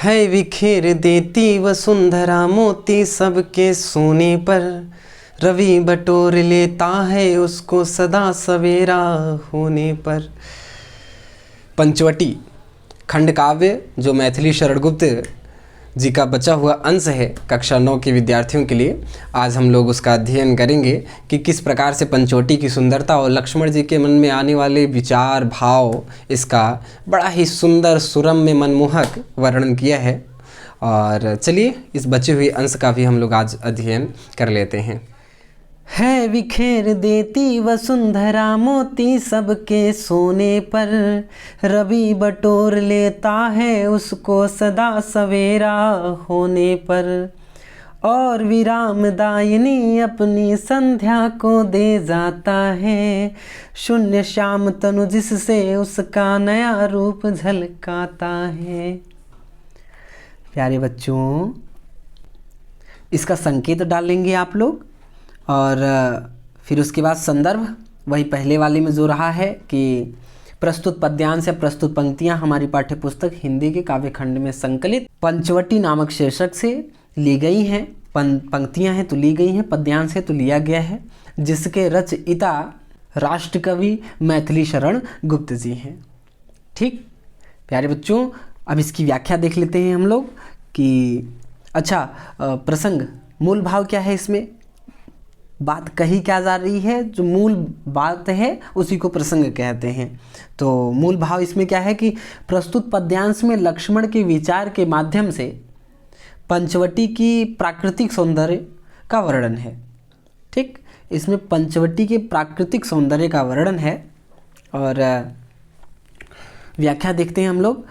है बिखेर देती वसुंधरा मोती सबके सोने पर, रवि बटोर लेता है उसको सदा सवेरा होने पर। पंचवटी खंड काव्य जो मैथिली शरण गुप्त जी का बचा हुआ अंश है कक्षा 9 के विद्यार्थियों के लिए, आज हम लोग उसका अध्ययन करेंगे कि किस प्रकार से पंचवटी की सुंदरता और लक्ष्मण जी के मन में आने वाले विचार भाव, इसका बड़ा ही सुंदर सुरम्य मनमोहक वर्णन किया है। और चलिए इस बचे हुए अंश का भी हम लोग आज अध्ययन कर लेते हैं। है बिखेर देती वसुंधरा मोती सबके सोने पर, रवि बटोर लेता है उसको सदा सवेरा होने पर। और विराम दायिनी अपनी संध्या को दे जाता है, शून्य श्याम तनु जिससे उसका नया रूप झलकाता है। प्यारे बच्चों, इसका संकेत डालेंगे आप लोग और फिर उसके बाद संदर्भ वही पहले वाले में जो रहा है कि प्रस्तुत पद्यांश या प्रस्तुत पंक्तियां हमारी पाठ्यपुस्तक हिंदी के काव्य खंड में संकलित पंचवटी नामक शीर्षक से ली गई हैं। पंक्तियां हैं तो ली गई हैं, पद्यांश है तो लिया गया है, जिसके रचयिता राष्ट्रकवि मैथिली शरण गुप्त जी हैं। ठीक प्यारे बच्चों, अब इसकी व्याख्या देख लेते हैं हम लोग कि अच्छा प्रसंग मूल भाव क्या है, इसमें बात कही क्या जा रही है, जो मूल बात है उसी को प्रसंग कहते हैं। तो मूल भाव इसमें क्या है कि प्रस्तुत पद्यांश में लक्ष्मण के विचार के माध्यम से पंचवटी की प्राकृतिक सौंदर्य का वर्णन है। ठीक, इसमें पंचवटी के प्राकृतिक सौंदर्य का वर्णन है। और व्याख्या देखते हैं हम लोग।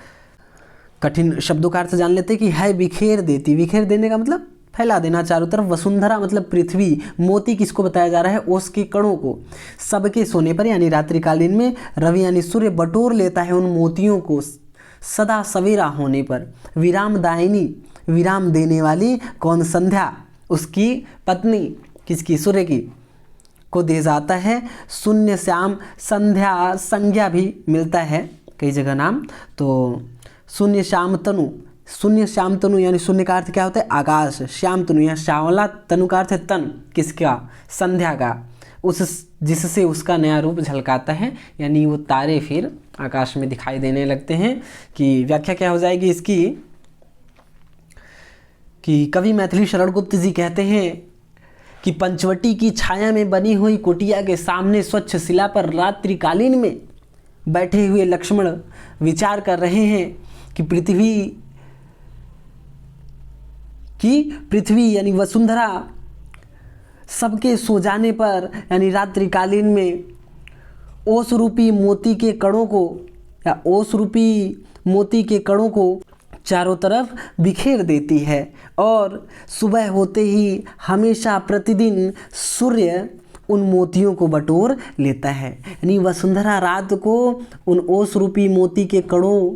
कठिन शब्दों का अर्थ जान लेते हैं कि है बिखेर देती, बिखेर देने का मतलब फैला देना चारों तरफ। वसुंधरा मतलब पृथ्वी, मोती किसको बताया जा रहा है, ओस के कणों को। सबके सोने पर यानी रात्रिकालीन में रवि यानी सूर्य बटोर लेता है उन मोतियों को सदा सवेरा होने पर। विराम दायिनी, विराम देने वाली कौन, संध्या, उसकी पत्नी, किसकी, सूर्य की, को दे जाता है। शून्य श्याम, संध्या संज्ञा भी मिलता है कई जगह नाम। तो शून्य श्याम तनु, शून्य श्याम तनु यानी शून्य का अर्थ क्या होता है, आकाश। श्याम तनु या श्यामला तनु का अर्थ है तन, किसका, संध्या का, उस जिससे उसका नया रूप झलकाता है, यानी वो तारे फिर आकाश में दिखाई देने लगते हैं। कि व्याख्या क्या हो जाएगी इसकी कि कवि मैथिली शरण गुप्त जी कहते हैं कि पंचवटी की छाया में बनी हुई कुटिया के सामने स्वच्छ शिला पर रात्रिकालीन में बैठे हुए लक्ष्मण विचार कर रहे हैं कि पृथ्वी यानी वसुंधरा सबके सो जाने पर यानी रात्रिकालीन में ओस रूपी मोती के कणों को या ओस रूपी मोती के कणों को चारों तरफ बिखेर देती है। और सुबह होते ही हमेशा प्रतिदिन सूर्य उन मोतियों को बटोर लेता है, यानी वसुंधरा रात को उन ओस रूपी मोती के कणों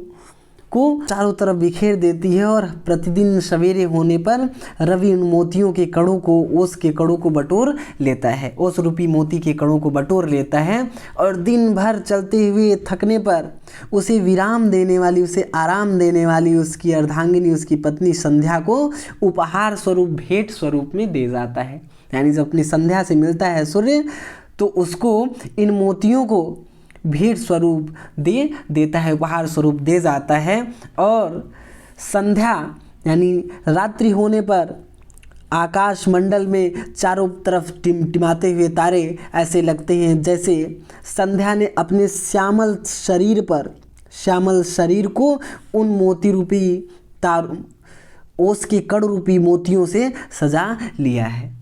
को चारों तरफ बिखेर देती है और प्रतिदिन सवेरे होने पर रवि उन मोतियों के कणों को, ओस के कणों को बटोर लेता है, ओस रूपी मोती के कणों को बटोर लेता है। और दिन भर चलते हुए थकने पर उसे विराम देने वाली, उसे आराम देने वाली उसकी अर्धांगिनी, उसकी पत्नी संध्या को उपहार स्वरूप, भेंट स्वरूप में दे जाता है। यानी जब अपनी संध्या से मिलता है सूर्य तो उसको इन मोतियों को भेंट स्वरूप दे देता है, उपहार स्वरूप दे जाता है। और संध्या यानी रात्रि होने पर आकाश मंडल में चारों तरफ टिमटिमाते हुए तारे ऐसे लगते हैं जैसे संध्या ने अपने श्यामल शरीर को उन मोती रूपी ओस के कण रूपी मोतियों से सजा लिया है।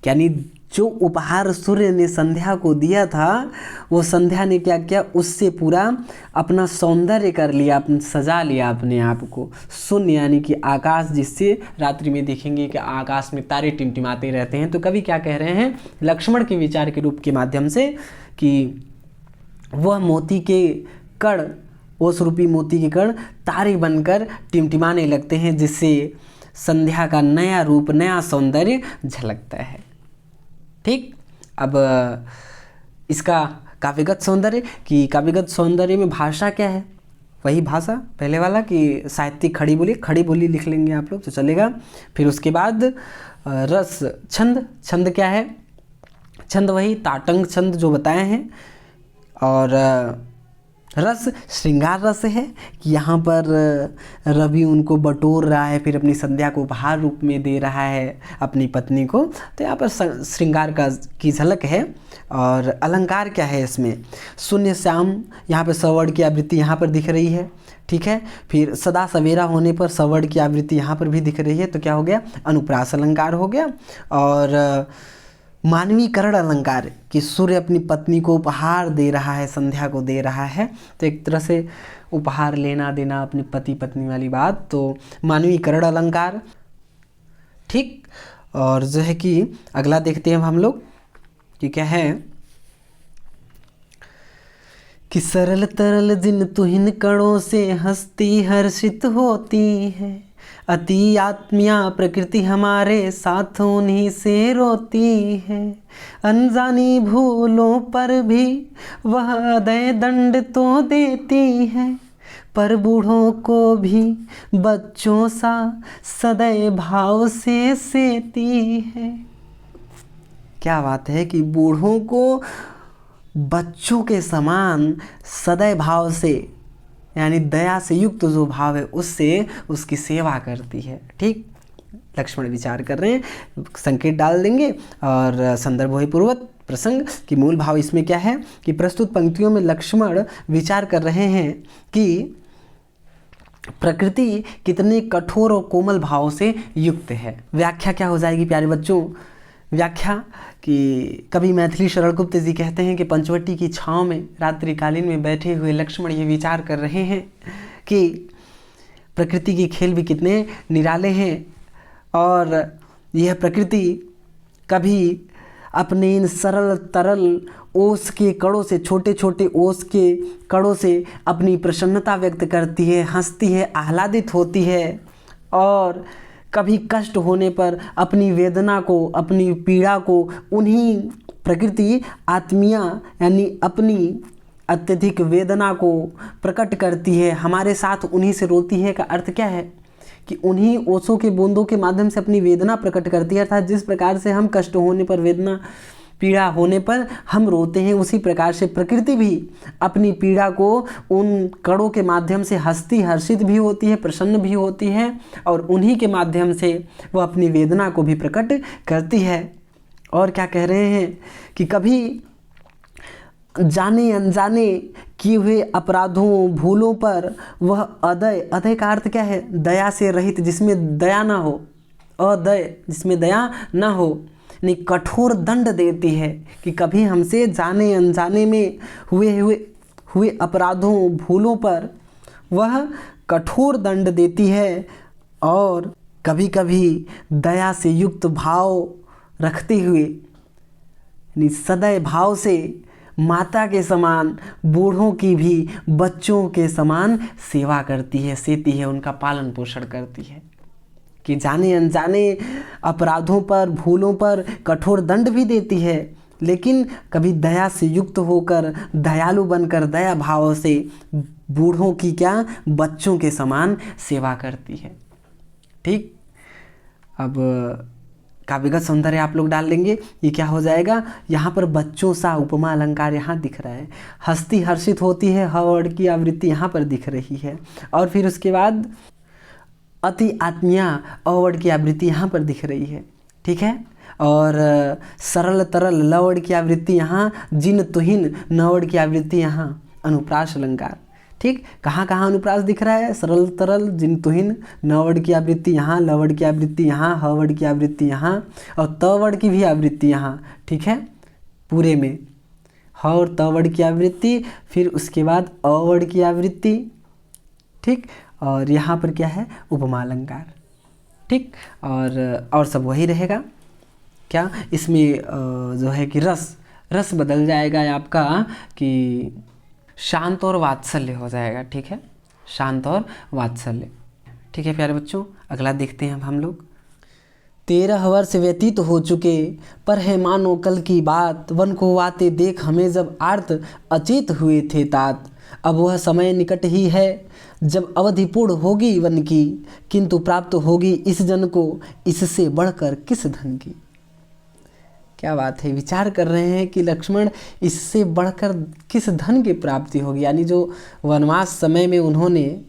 यानी जो उपहार सूर्य ने संध्या को दिया था, वो संध्या ने क्या किया, उससे पूरा अपना सौंदर्य कर लिया, सजा लिया अपने आप को। शून्य यानी कि आकाश, जिससे रात्रि में देखेंगे कि आकाश में तारे टिमटिमाते रहते हैं। तो कवि क्या कह रहे हैं, लक्ष्मण के विचार के रूप के माध्यम से कि वह मोती के कण, ओस रूपी मोती के कण तारे बनकर टिमटिमाने लगते हैं, जिससे संध्या का नया रूप, नया सौंदर्य झलकता है। ठीक, अब इसका काव्यगत सौंदर्य, कि काव्यगत सौंदर्य में भाषा क्या है, वही भाषा पहले वाला कि साहित्यिक खड़ी बोली, खड़ी बोली लिख लेंगे आप लोग तो चलेगा। फिर उसके बाद रस, छंद, छंद क्या है? छंद वही ताटंग छंद जो बताए हैं। और रस श्रृंगार रस है कि यहाँ पर रवि उनको बटोर रहा है, फिर अपनी संध्या को उपहार रूप में दे रहा है अपनी पत्नी को, तो यहाँ पर श्रृंगार की झलक है। और अलंकार क्या है इसमें? शून्य श्याम, यहाँ पर सवर्ण की आवृत्ति यहाँ पर दिख रही है, ठीक है। फिर सदा सवेरा होने पर सवर्ण की आवृत्ति यहाँ पर भी दिख रही है, तो क्या हो गया? अनुप्रास अलंकार हो गया। और मानवीकरण अलंकार कि सूर्य अपनी पत्नी को उपहार दे रहा है, संध्या को दे रहा है, तो एक तरह से उपहार लेना देना अपनी पति पत्नी वाली बात, तो मानवीकरण अलंकार, ठीक। और जो है कि अगला देखते हैं हम लोग कि क्या है कि सरल तरल जिन तुहिन कणों से हस्ती हर्षित होती है, अति आत्मिया प्रकृति हमारे साथ उन्हीं से रोती है, अनजानी भूलों पर भी वह अदय दंड तो देती है, पर बूढ़ों को भी बच्चों सा सदैव भाव से सेती है। क्या बात है कि बूढ़ों को बच्चों के समान सदैव भाव से, यानी दया से युक्त जो भाव है उससे उसकी सेवा करती है, ठीक। लक्ष्मण विचार कर रहे हैं, संकेत डाल देंगे और संदर्भ वही पूर्वक प्रसंग की मूल भाव इसमें क्या है कि प्रस्तुत पंक्तियों में लक्ष्मण विचार कर रहे हैं कि प्रकृति कितने कठोर और कोमल भाव से युक्त है। व्याख्या क्या हो जाएगी प्यारे बच्चों? व्याख्या कि कवि मैथिली शरण गुप्त जी कहते हैं कि पंचवटी की छाँव में रात्रिकालीन में बैठे हुए लक्ष्मण ये विचार कर रहे हैं कि प्रकृति के खेल भी कितने निराले हैं, और यह प्रकृति कभी अपने इन सरल तरल ओस के कणों से, छोटे छोटे ओस के कणों से अपनी प्रसन्नता व्यक्त करती है, हंसती है, आह्लादित होती है, और कभी कष्ट होने पर अपनी वेदना को, अपनी पीड़ा को उन्हीं प्रकृति आत्मिया यानी अपनी अत्यधिक वेदना को प्रकट करती है, हमारे साथ उन्हीं से रोती है। का अर्थ क्या है कि उन्हीं ओसों के बूंदों के माध्यम से अपनी वेदना प्रकट करती है, अर्थात जिस प्रकार से हम कष्ट होने पर, वेदना पीड़ा होने पर हम रोते हैं, उसी प्रकार से प्रकृति भी अपनी पीड़ा को उन कणों के माध्यम से हंसती हर्षित भी होती है, प्रसन्न भी होती है, और उन्हीं के माध्यम से वह अपनी वेदना को भी प्रकट करती है। और क्या कह रहे हैं कि कभी जाने अनजाने किए हुए अपराधों भूलों पर वह अदय, अदय का अर्थ क्या है? दया से रहित, जिसमें दया ना हो, अदय जिसमें दया ना हो, यानी कठोर दंड देती है कि कभी हमसे जाने अनजाने में हुए अपराधों भूलों पर वह कठोर दंड देती है, और कभी कभी दया से युक्त भाव रखते हुए, यानी सदैव भाव से माता के समान बूढ़ों की भी बच्चों के समान सेवा करती है, सेती है, उनका पालन पोषण करती है, कि जाने अनजाने अपराधों पर, भूलों पर कठोर दंड भी देती है, लेकिन कभी दया से युक्त होकर, दयालु बनकर, दया भाव से बूढ़ों की क्या, बच्चों के समान सेवा करती है, ठीक। अब काव्यगत सौंदर्य आप लोग डाल देंगे, ये क्या हो जाएगा? यहाँ पर बच्चों सा उपमा अलंकार यहाँ दिख रहा है, हस्ती हर्षित होती है, ह वर्ण की आवृत्ति यहाँ पर दिख रही है, और फिर उसके बाद अति आत्मीया अवर्ण की आवृत्ति यहाँ पर दिख रही है, ठीक है। और सरल तरल लवर्ण की आवृत्ति यहाँ, जिन तुहिन नवर्ण की आवृत्ति यहाँ, अनुप्रास अलंकार, ठीक। कहाँ कहाँ अनुप्रास दिख रहा है? सरल तरल, जिन तुहिन, नवर्ण की आवृत्ति यहाँ, लवर्ण की आवृत्ति यहाँ, हवर्ण की आवृत्ति यहाँ, और तवर्ण की भी आवृत्ति यहाँ, ठीक है। पूरे में ह और तवर्ण की आवृत्ति, फिर उसके बाद अवर्ण की आवृत्ति, ठीक। और यहाँ पर क्या है? उपमा अलंकार, ठीक। और सब वही रहेगा। क्या इसमें जो है कि रस बदल जाएगा आपका कि शांत और वात्सल्य हो जाएगा, ठीक है, शांत और वात्सल्य, ठीक है प्यारे बच्चों। अगला देखते हैं हम लोग। 13 वर्ष व्यतीत हो चुके, पर है मानो कल की बात, वन को आते देख हमें जब आर्त अचेत हुए थे तात, अब वह समय निकट ही है जब अवधि पूर्ण होगी वन की, किंतु प्राप्त होगी इस जन को इससे बढ़कर किस धन की। क्या बात है, विचार कर रहे हैं कि लक्ष्मण इससे बढ़कर किस धन की प्राप्ति होगी। यानी जो वनवास समय में उन्होंने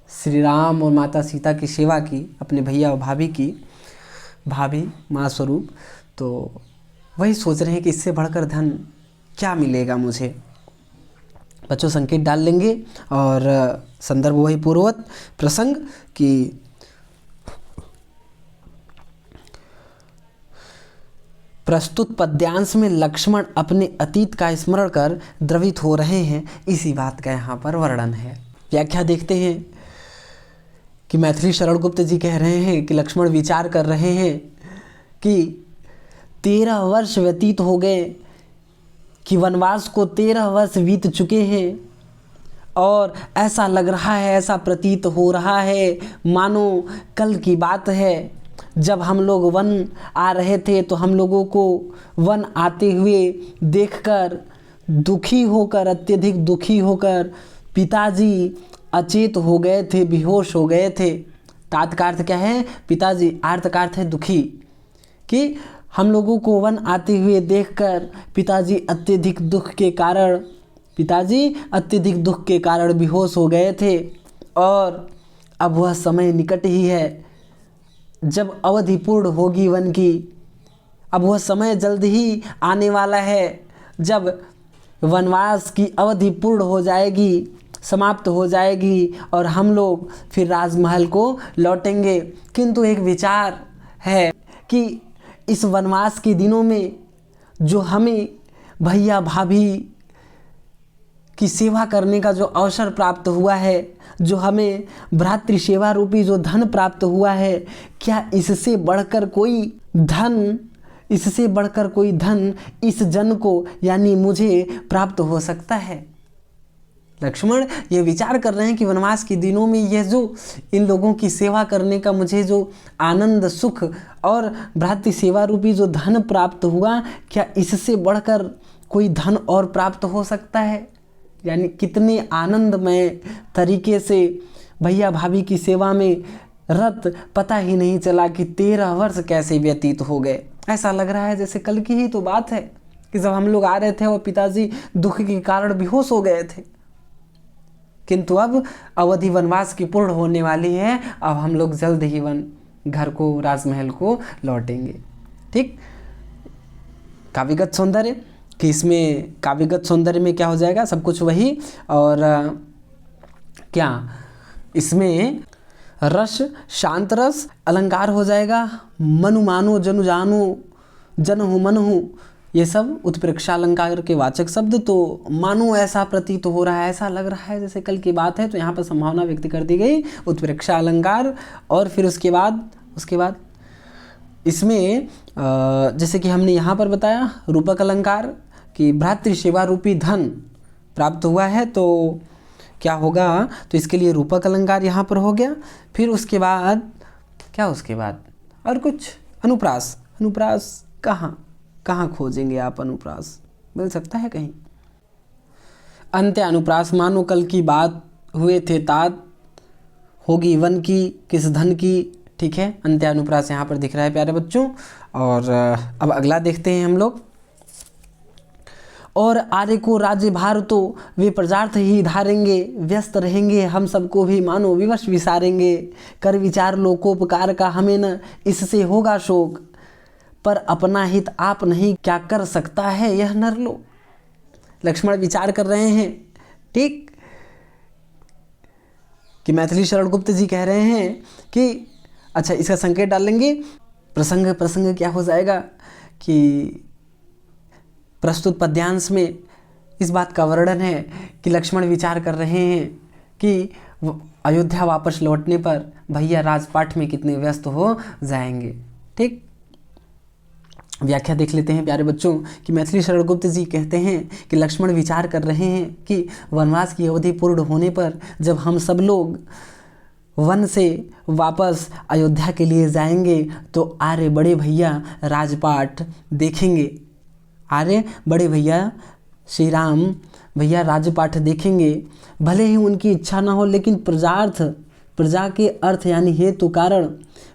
श्री राम और माता सीता की सेवा की, अपने भैया और भाभी माँ स्वरूप, तो वही सोच रहे हैं कि इससे बढ़कर धन क्या मिलेगा मुझे। बच्चों संकेत डाल लेंगे और संदर्भ वही पूर्ववत प्रसंग कि प्रस्तुत पद्यांश में लक्ष्मण अपने अतीत का स्मरण कर द्रवित हो रहे हैं, इसी बात का यहाँ पर वर्णन है। व्याख्या देखते हैं कि मैथिली शरण गुप्त जी कह रहे हैं कि लक्ष्मण विचार कर रहे हैं कि 13 वर्ष व्यतीत हो गए, कि वनवास को 13 वर्ष बीत चुके हैं और ऐसा लग रहा है, ऐसा प्रतीत हो रहा है मानो कल की बात है जब हम लोग वन आ रहे थे, तो हम लोगों को वन आते हुए देखकर दुखी होकर, अत्यधिक दुखी होकर पिताजी अचेत हो गए थे, बेहोश हो गए थे। तात का अर्थ क्या है? पिताजी। अर्थ का अर्थ है दुखी, कि हम लोगों को वन आते हुए देखकर पिताजी अत्यधिक दुख के कारण बेहोश हो गए थे। और अब वह समय निकट ही है जब अवधि पूर्ण होगी वन की। अब वह समय जल्द ही आने वाला है जब वनवास की अवधि पूर्ण हो जाएगी, समाप्त हो जाएगी और हम लोग फिर राजमहल को लौटेंगे। किंतु एक विचार है कि इस वनवास के दिनों में जो हमें भैया भाभी की सेवा करने का जो अवसर प्राप्त हुआ है, जो हमें भ्रातृ सेवा रूपी जो धन प्राप्त हुआ है, क्या इससे बढ़कर कोई धन इस जन को यानी मुझे प्राप्त हो सकता है? लक्ष्मण ये विचार कर रहे हैं कि वनवास के दिनों में यह जो इन लोगों की सेवा करने का मुझे जो आनंद, सुख और भ्रातृ सेवा रूपी जो धन प्राप्त हुआ, क्या इससे बढ़कर कोई धन और प्राप्त हो सकता है? यानी कितने आनंदमय तरीके से भैया भाभी की सेवा में रत, पता ही नहीं चला कि 13 वर्ष कैसे व्यतीत हो गए। ऐसा लग रहा है जैसे कल की ही तो बात है कि जब हम लोग आ रहे थे और पिताजी दुख के कारण बेहोश हो गए थे। किंतु अब अवधि वनवास की पूर्ण होने वाली है, अब हम लोग जल्द ही घर को, राजमहल को लौटेंगे। ठीक, काव्यगत सौंदर्य कि इसमें काव्यगत सौंदर्य में क्या हो जाएगा, सब कुछ वही। और क्या इसमें रस, शांत रस, अलंकार हो जाएगा। मनु मानो, जनु जानो, जनहु मनहु, ये सब उत्प्रेक्षा अलंकार के वाचक शब्द। तो मानो ऐसा प्रतीत हो रहा है, ऐसा लग रहा है जैसे कल की बात है, तो यहाँ पर संभावना व्यक्त कर दी गई, उत्प्रेक्षा अलंकार। और फिर उसके बाद इसमें जैसे कि हमने यहाँ पर बताया रूपक अलंकार कि भ्रातृ सेवा रूपी धन प्राप्त हुआ है, तो क्या होगा, तो इसके लिए रूपक अलंकार यहाँ पर हो गया। फिर उसके बाद और कुछ अनुप्रास कहाँ खोजेंगे आप? अनुप्रास मिल सकता है कहीं? अंत्य अनुप्रास, मानो कल की बात हुए थे तात, होगी वन की किस धन की। ठीक है, अंत्य अनुप्रास यहाँ पर दिख रहा है प्यारे बच्चों। और अब अगला देखते हैं हम लोग। और आर्य को राज्य भार तो वे प्रजार्थ ही धारेंगे, व्यस्त रहेंगे हम सबको भी मानो विवश विसारेंगे। कर विचार लोकोपकार का हमें न इससे होगा शोक, पर अपना हित आप नहीं क्या कर सकता है यह नरलोक। लक्ष्मण विचार कर रहे हैं, ठीक, कि मैथिली शरण गुप्त जी कह रहे हैं कि अच्छा, इसका संकेत डालेंगे। प्रसंग क्या हो जाएगा कि प्रस्तुत पद्यांश में इस बात का वर्णन है कि लक्ष्मण विचार कर रहे हैं कि अयोध्या वापस लौटने पर भैया राजपाट में कितने व्यस्त हो जाएंगे। ठीक, व्याख्या देख लेते हैं प्यारे बच्चों कि मैथिली शरण गुप्त जी कहते हैं कि लक्ष्मण विचार कर रहे हैं कि वनवास की अवधि पूर्ण होने पर जब हम सब लोग वन से वापस अयोध्या के लिए जाएंगे, तो आर्य बड़े भैया राजपाट देखेंगे। आर्य बड़े भैया श्री राम, भैया राजपाठ देखेंगे, भले ही उनकी इच्छा ना हो, लेकिन प्रजार्थ, प्रजा के अर्थ यानी हेतु कारण,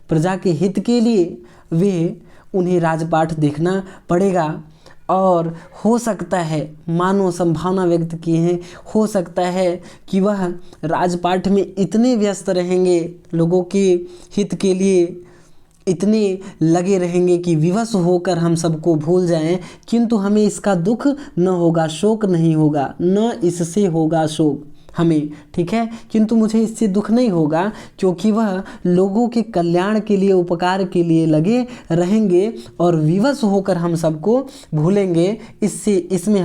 प्रजा के हित के लिए वे उन्हें राजपाठ देखना पड़ेगा। और हो सकता है, मानो संभावना व्यक्त की है, हो सकता है कि वह राजपाठ में इतने व्यस्त रहेंगे, लोगों के हित के लिए इतने लगे रहेंगे कि विवश होकर हम सबको भूल जाएं, किंतु हमें इसका दुख न होगा, शोक नहीं होगा, न इससे होगा शोक हमें, ठीक है। किंतु मुझे इससे दुख नहीं होगा, क्योंकि वह लोगों के कल्याण के लिए, उपकार के लिए लगे रहेंगे और विवश होकर हम सबको भूलेंगे। इससे, इसमें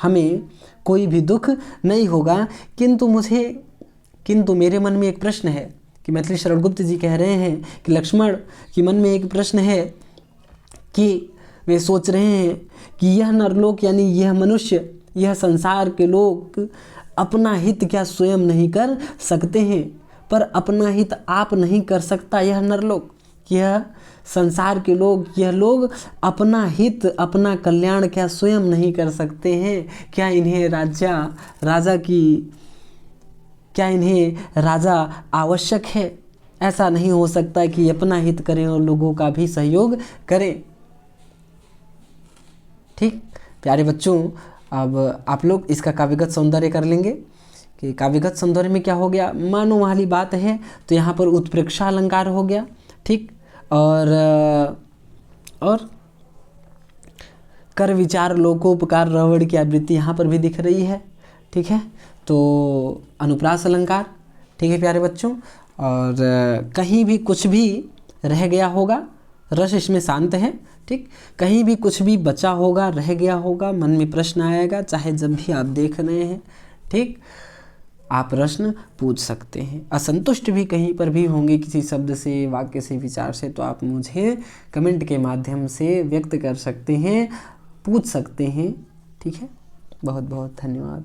हमें कोई भी दुख नहीं होगा। किंतु मेरे मन में एक प्रश्न है कि मैथिली शरण गुप्त जी कह रहे हैं कि लक्ष्मण के मन में एक प्रश्न है कि वे सोच रहे हैं कि यह नरलोक यानी यह मनुष्य, यह संसार के लोग अपना हित क्या स्वयं नहीं कर सकते हैं? पर अपना हित आप नहीं कर सकता यह नरलोक, यह संसार के लोग, यह लोग अपना हित, अपना कल्याण क्या स्वयं नहीं कर सकते हैं? क्या इन्हें राजा आवश्यक है? ऐसा नहीं हो सकता कि अपना हित करें और लोगों का भी सहयोग करें। ठीक प्यारे बच्चों, अब आप लोग इसका काव्यगत सौंदर्य कर लेंगे कि काव्यगत सौंदर्य में क्या हो गया, मानो वाली बात है तो यहाँ पर उत्प्रेक्षा अलंकार हो गया, ठीक। और कर विचार लोकोपकार रवड़ की आवृत्ति यहाँ पर भी दिख रही है, ठीक है। तो अनुप्रास अलंकार, ठीक है प्यारे बच्चों। और कहीं भी कुछ भी रह गया होगा, रस इसमें शांत है, ठीक। कहीं भी कुछ भी बचा होगा, रह गया होगा, मन में प्रश्न आएगा, चाहे जब भी आप देख रहे हैं, ठीक, आप प्रश्न पूछ सकते हैं। असंतुष्ट भी कहीं पर भी होंगे किसी शब्द से, वाक्य से, विचार से, तो आप मुझे कमेंट के माध्यम से व्यक्त कर सकते हैं, पूछ सकते हैं, ठीक है। बहुत बहुत धन्यवाद।